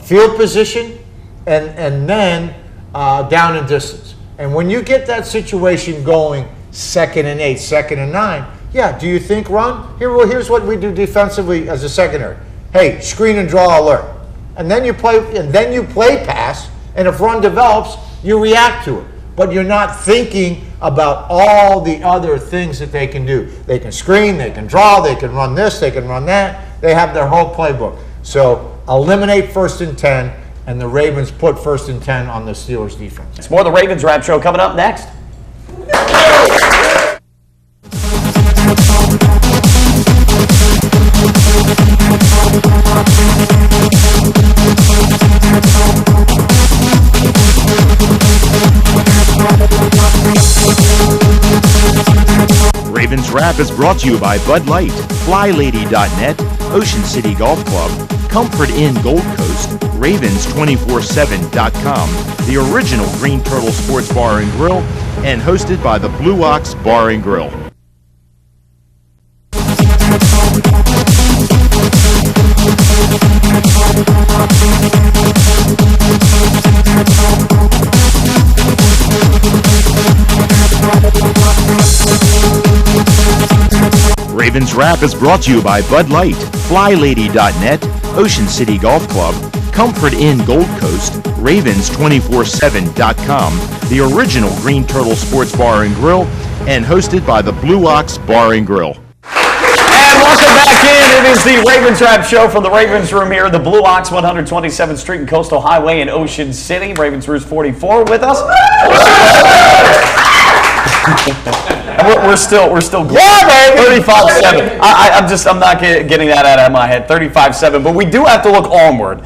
field position, and then down and distance. And when you get that situation going, 2nd and 8, 2nd and 9, yeah, do you think run? Here's what we do defensively as a secondary. Hey, screen and draw alert. And then you play pass, and if run develops, you react to it. But you're not thinking about all the other things that they can do. They can screen, they can draw, they can run this, they can run that. They have their whole playbook. So eliminate 1st and 10, and the Ravens put 1st and 10 on the Steelers defense. It's more of the Ravens Wrap Show coming up next. Ravens Wrap is brought to you by Bud Light, FlyLady.net, Ocean City Golf Club, Comfort Inn Gold Coast, Ravens247.com, the original Green Turtle Sports Bar and Grill, and hosted by the Blue Ox Bar and Grill. Ravens Wrap is brought to you by Bud Light, FlyLady.net, Ocean City Golf Club, Comfort Inn Gold Coast, Ravens247.com, the original Green Turtle Sports Bar and Grill, and hosted by the Blue Ox Bar and Grill. And welcome back in. It is the Ravens Wrap Show from the Ravens Room here, the Blue Ox 127th Street and Coastal Highway in Ocean City. Ravens Roost 44 with us. We're still yeah, baby. 35-7. I'm not getting that out of my head. 35-7. But we do have to look onward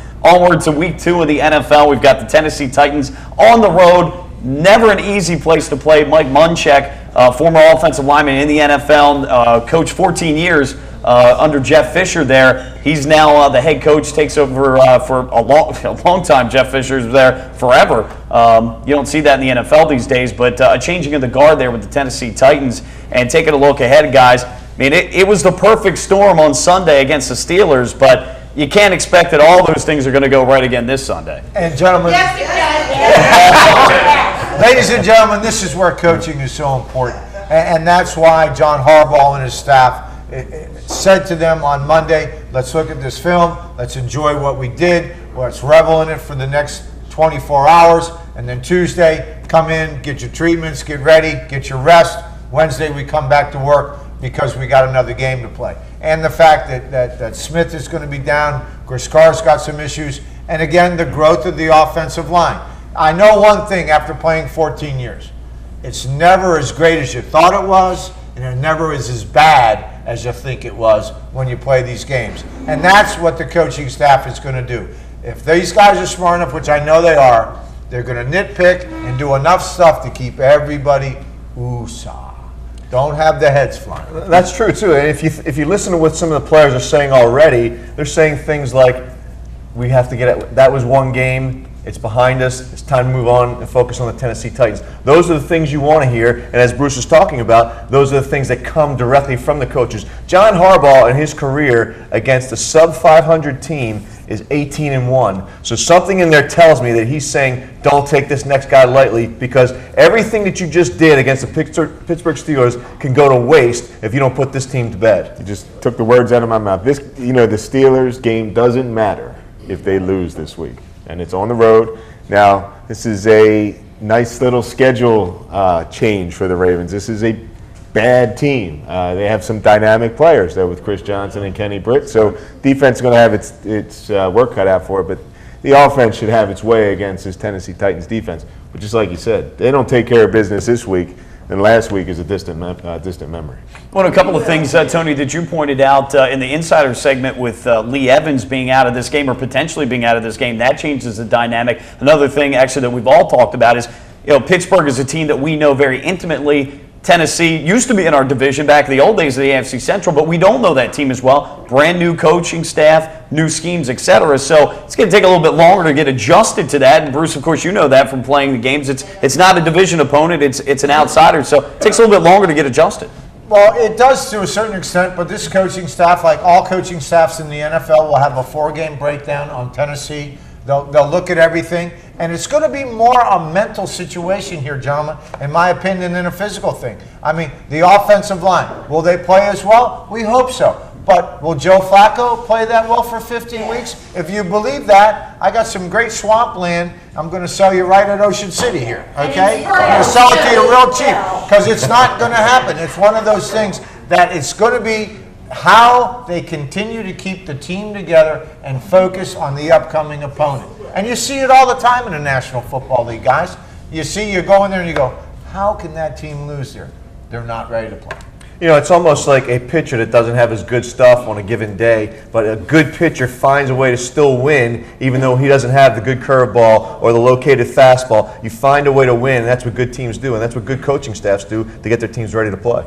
to week 2 of the NFL. We've got the Tennessee Titans on the road. Never an easy place to play. Mike Munchak, former offensive lineman in the NFL, coached 14 years under Jeff Fisher there. He's now the head coach, takes over for a long time. Jeff Fisher's there forever. You don't see that in the NFL these days, but a changing of the guard there with the Tennessee Titans. And taking a look ahead, guys, I mean, it was the perfect storm on Sunday against the Steelers, but you can't expect that all those things are going to go right again this Sunday. And gentlemen, ladies and gentlemen, this is where coaching is so important. And that's why John Harbaugh and his staff said to them on Monday, let's look at this film, let's enjoy what we did, let's revel in it for the next 24 hours, and then Tuesday, come in, get your treatments, get ready, get your rest. Wednesday, we come back to work because we got another game to play. And the fact that Smith is going to be down, Griscar's got some issues, and again, the growth of the offensive line. I know one thing after playing 14 years. It's never as great as you thought it was, and it never is as bad as you think it was when you play these games. And that's what the coaching staff is going to do. If these guys are smart enough, which I know they are, they're going to nitpick and do enough stuff to keep everybody woosah. Don't have the heads flying. That's true too. And if you listen to what some of the players are saying already, they're saying things like, "We have to get it. That was one game. It's behind us. It's time to move on and focus on the Tennessee Titans." Those are the things you want to hear. And as Bruce was talking about, those are the things that come directly from the coaches. John Harbaugh in his career against a sub-500 team is 18-1. So something in there tells me that he's saying, don't take this next guy lightly, because everything that you just did against the Pittsburgh Steelers can go to waste if you don't put this team to bed. You just took the words out of my mouth. The Steelers game doesn't matter if they lose this week, and it's on the road. Now, this is a nice little schedule change for the Ravens. This is a bad team. They have some dynamic players there with Chris Johnson and Kenny Britt, so defense is going to have its work cut out for it, but the offense should have its way against this Tennessee Titans defense. But just like you said, they don't take care of business this week, and last week is a distant memory. Well, a couple of things, Tony, that you pointed out in the insider segment with Lee Evans being out of this game or potentially being out of this game, that changes the dynamic. Another thing, actually, that we've all talked about is, Pittsburgh is a team that we know very intimately. Tennessee used to be in our division back in the old days of the AFC Central, but we don't know that team as well. Brand new coaching staff, new schemes, etc. So it's going to take a little bit longer to get adjusted to that. And Bruce, of course, you know that from playing the games. It's not a division opponent. It's an outsider. So it takes a little bit longer to get adjusted. Well, it does to a certain extent, but this coaching staff, like all coaching staffs in the NFL, will have a 4-game breakdown on Tennessee. They'll look at everything, and it's going to be more a mental situation here, gentlemen, in my opinion, than a physical thing. I mean, the offensive line, will they play as well? We hope so. But will Joe Flacco play that well for 15 weeks? If you believe that, I got some great swampland I'm going to sell you right at Ocean City here, okay? I'm going to sell it to you real cheap, because it's not going to happen. It's one of those things that it's going to be how they continue to keep the team together and focus on the upcoming opponent. And you see it all the time in the National Football League, guys. You go in there and you go, how can that team lose there? They're not ready to play. It's almost like a pitcher that doesn't have his good stuff on a given day, but a good pitcher finds a way to still win, even though he doesn't have the good curveball or the located fastball. You find a way to win, and that's what good teams do, and that's what good coaching staffs do to get their teams ready to play.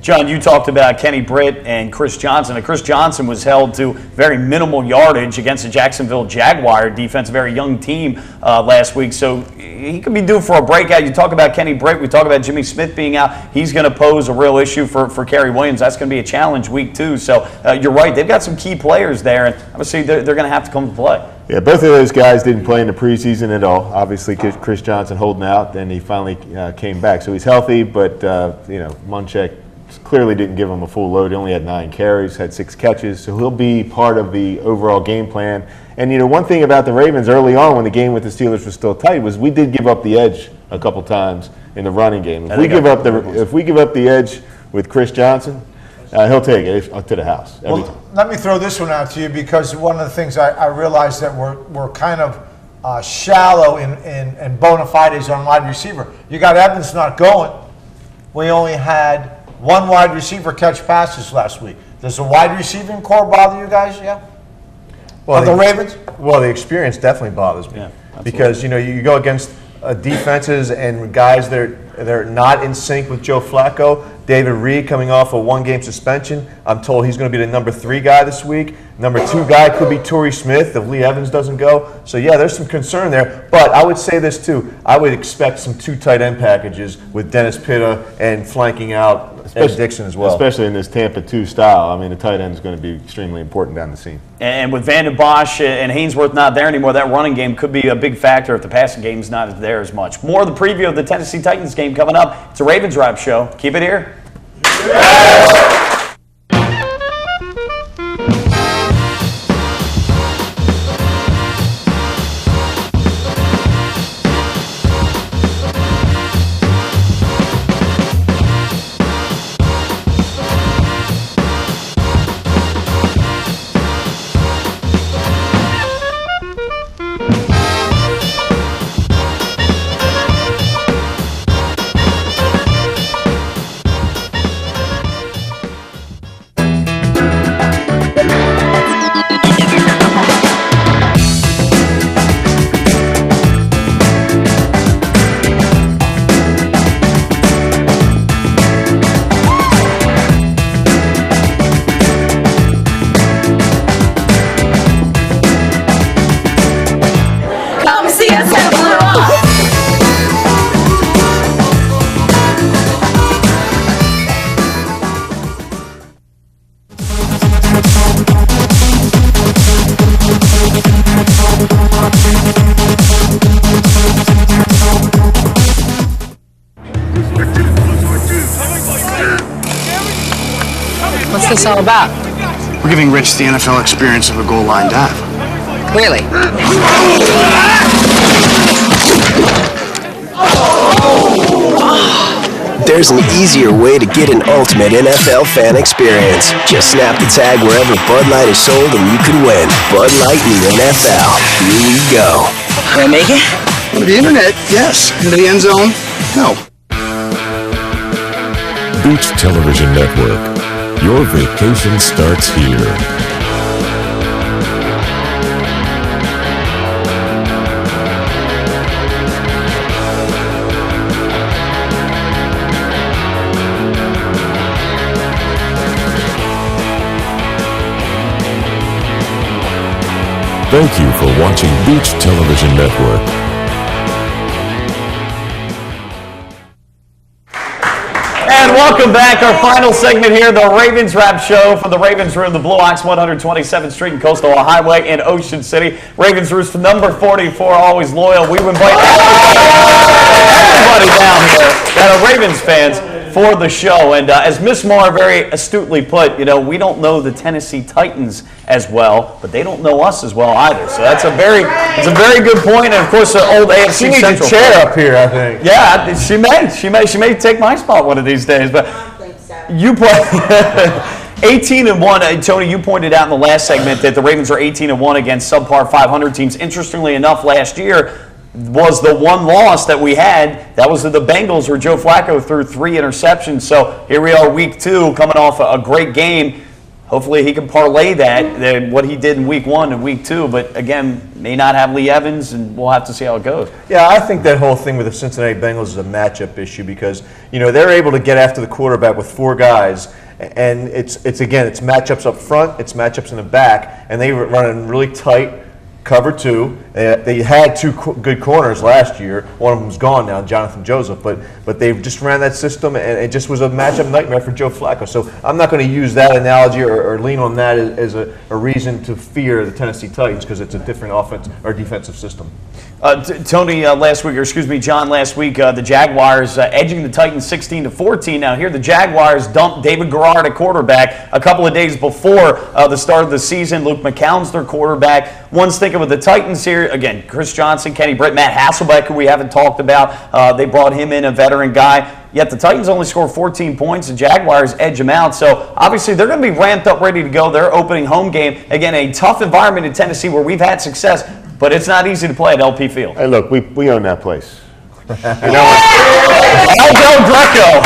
John, you talked about Kenny Britt and Chris Johnson. And Chris Johnson was held to very minimal yardage against the Jacksonville Jaguar defense, a very young team last week. So he could be due for a breakout. You talk about Kenny Britt. We talk about Jimmy Smith being out. He's going to pose a real issue for Kerry Williams. That's going to be a challenge week 2. So you're right. They've got some key players there. And obviously they're going to have to come to play. Yeah, both of those guys didn't play in the preseason at all. Obviously, Chris Johnson holding out, and he finally came back. So he's healthy, but, Munchak clearly didn't give him a full load. He only had 9 carries, had 6 catches, so he'll be part of the overall game plan. And one thing about the Ravens early on when the game with the Steelers was still tight was we did give up the edge a couple times in the running game. If we give up the edge with Chris Johnson, he'll take it to the house every time. Let me throw this one out to you because one of the things I realized that we're kind of shallow in bona fides on wide receiver. You got Evans not going. We only had 1 wide receiver catch passes last week. Does the wide receiving core bother you guys? Yeah. Well, the Ravens? Well, the experience definitely bothers me because you go against defenses and guys they're not in sync with Joe Flacco. David Reed coming off a 1-game suspension. I'm told he's going to be the number 3 guy this week. Number 2 guy could be Torrey Smith if Lee Evans doesn't go. So, yeah, there's some concern there. But I would say this, too. I would expect some 2 tight end packages with Dennis Pitta and flanking out Ed Dixon as well. Especially in this Tampa 2 style. I mean, the tight end is going to be extremely important down the seam. And with Vanden Bosch and Hainsworth not there anymore, that running game could be a big factor if the passing game's not there as much. More of the preview of the Tennessee Titans game coming up. It's a Ravens Wrap Show. Keep it here. What's this all about? We're giving Rich the NFL experience of a goal line dive. Really? There's an easier way to get an ultimate NFL fan experience. Just snap the tag wherever Bud Light is sold and you can win. Bud Light in the NFL. Here we go. Can I make it? Over the internet, yes. Into the end zone, no. Beach Television Network. Your vacation starts here. Thank you for watching Beach Television Network. And welcome back. Our final segment here, the Ravens Wrap Show from the Ravens Room, the Blue Ox, 127th Street and Coastal Highway in Ocean City. Ravens Roost number 44, always loyal. We invite everybody down here that are Ravens fans for the show. And as Miss Marr very astutely put, we don't know the Tennessee Titans as well, but they don't know us as well either. So that's a very good point. And of course, the old AFC she needs Central a chair up here, I think. Yeah, she may take my spot one of these days. But you play 18-1. Tony, you pointed out in the last segment that the Ravens are 18-1 against subpar 500 teams. Interestingly enough, last year was the one loss that we had. That was to the Bengals, where Joe Flacco threw 3 interceptions. So here we are, week 2, coming off a great game. hopefully he can parlay that, what he did in week 1 and week 2. But again, may not have Lee Evans, and we'll have to see how it goes. Yeah, I think that whole thing with the Cincinnati Bengals is a matchup issue because, they're able to get after the quarterback with 4 guys. And it's matchups up front, it's matchups in the back, and they were running really tight cover 2. They had 2 good corners last year. One of them's gone now, Jonathan Joseph, but they just ran that system, and it just was a matchup nightmare for Joe Flacco. So I'm not going to use that analogy or lean on that as a reason to fear the Tennessee Titans because it's a different offense or defensive system. Tony, John last week, the Jaguars edging the Titans 16-14. Now here the Jaguars dumped David Garrard at quarterback a couple of days before the start of the season. Luke McCown's their quarterback. One's thinking with the Titans here, again, Chris Johnson, Kenny Britt, Matt Hasselbeck, who we haven't talked about. They brought him in, a veteran guy. Yet the Titans only score 14 points. The Jaguars edge them out. So obviously they're going to be ramped up, ready to go. Their opening home game. Again, a tough environment in Tennessee where we've had success, but it's not easy to play at LP Field. Hey, look, we own that place. El Del Greco.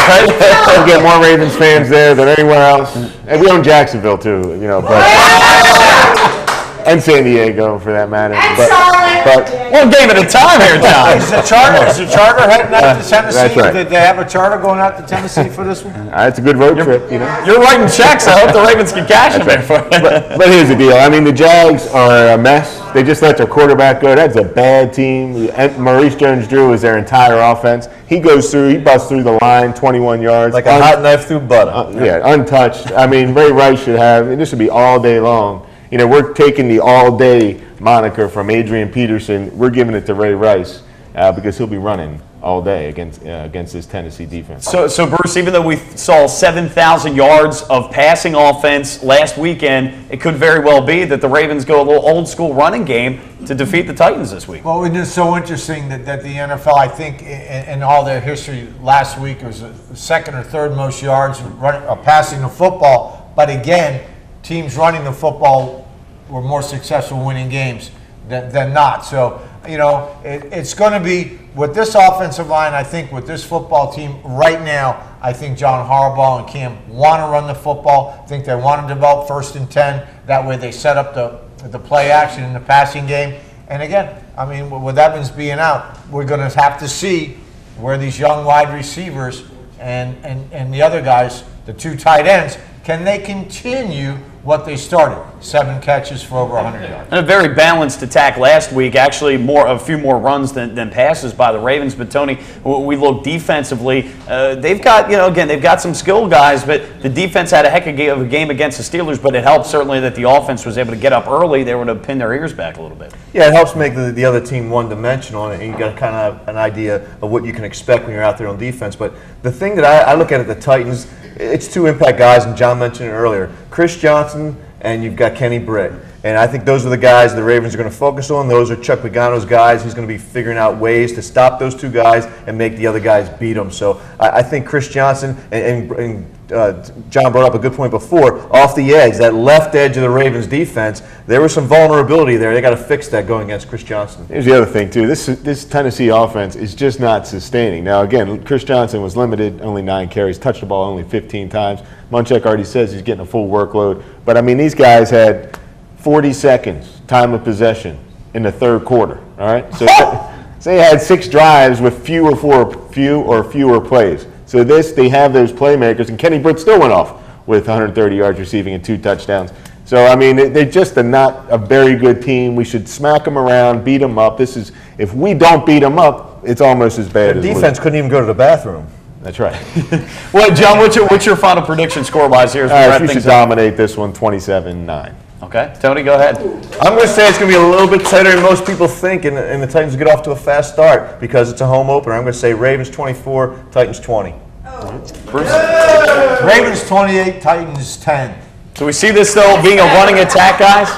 We'll get more Ravens fans there than anywhere else. And we own Jacksonville too, and San Diego for that matter. But one game at a time here, Tom. Is the charter heading out to Tennessee? That's right. Did they have a charter going out to Tennessee for this one? It's a good road trip, You're writing checks. I hope the Ravens can cash them in for it. But here's the deal. I mean, the Jags are a mess. They just let their quarterback go. That's a bad team. And Maurice Jones-Drew is their entire offense. He goes through, he busts through the line, 21 yards. Like a hot knife through butter. Untouched. I mean, Ray Rice should have, and this should be all day long. We're taking the all-day moniker from Adrian Peterson. We're giving it to Ray Rice because he'll be running all day against this Tennessee defense. So Bruce, even though we saw 7,000 yards of passing offense last weekend, it could very well be that the Ravens go a little old-school running game to defeat the Titans this week. Well, it is so interesting that the NFL, I think, in all their history last week, was the second or third most yards passing the football. But again, teams running the football were more successful winning games than not. So, it's going to be, with this offensive line, I think with this football team right now, I think John Harbaugh and Cam want to run the football. I think they want to develop 1st and 10. That way they set up the play action in the passing game. And again, I mean, with Evans being out, we're going to have to see where these young wide receivers and the other guys, the 2 tight ends, can they continue what they started? 7 catches for over 100 yards. And a very balanced attack last week. Actually, a few more runs than passes by the Ravens. But Tony, we look defensively. They've got, they've got some skilled guys, but the defense had a heck of a game against the Steelers. But it helped certainly that the offense was able to get up early. They were to pin their ears back a little bit. Yeah, it helps make the other team one-dimensional, and you got kind of an idea of what you can expect when you're out there on defense. But the thing that I look at the Titans, it's 2 impact guys, and John mentioned it earlier. Chris Johnson, and you've got Kenny Britt. And I think those are the guys the Ravens are going to focus on. Those are Chuck Pagano's guys. He's going to be figuring out ways to stop those 2 guys and make the other guys beat them. So I think Chris Johnson and John brought up a good point before, off the edge, that left edge of the Ravens defense, there was some vulnerability there. They got to fix that going against Chris Johnson. Here's the other thing, too. This Tennessee offense is just not sustaining. Now, again, Chris Johnson was limited, only 9 carries, touched the ball only 15 times. Munchak already says he's getting a full workload. But, I mean, these guys had 40 seconds time of possession in the 3rd quarter, all right? So they had 6 drives with few or fewer plays. So they have those playmakers, and Kenny Britt still went off with 130 yards receiving and 2 touchdowns. So, I mean, they're just not a very good team. We should smack them around, beat them up. If we don't beat them up, it's almost as bad as the defense couldn't even go to the bathroom. That's right. Well, John, what's your final prediction score-wise here? We should dominate this one 27-9. Okay. Tony, go ahead. I'm going to say it's going to be a little bit tighter than most people think, and the Titans get off to a fast start because it's a home opener. I'm going to say Ravens 24, Titans 20. Bruce? Ravens 28, Titans 10. So we see this, though, being a running attack, guys?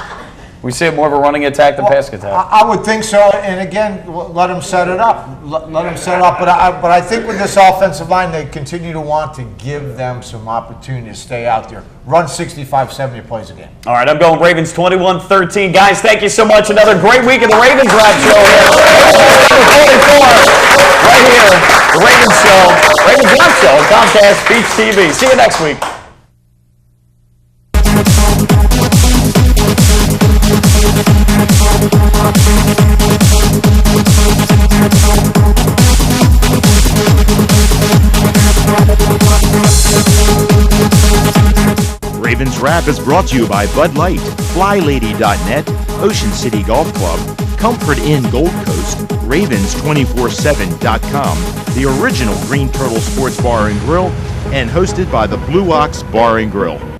We see it more of a running attack than passing attack. I would think so, and again, let them set it up. Let them set it up. But I think with this offensive line, they continue to want to give them some opportunity to stay out there. Run 65, 70 plays a game. All right, I'm going Ravens 21-13. Guys, thank you so much. Another great week of the Ravens Rap Show here. Right here, the Ravens Show, Ravens Rap Show on Comcast Beach TV. See you next week. Ravens Wrap is brought to you by Bud Light, FlyLady.net, Ocean City Golf Club, Comfort Inn Gold Coast, Ravens247.com, the original Green Turtle Sports Bar and Grill, and hosted by the Blue Ox Bar and Grill.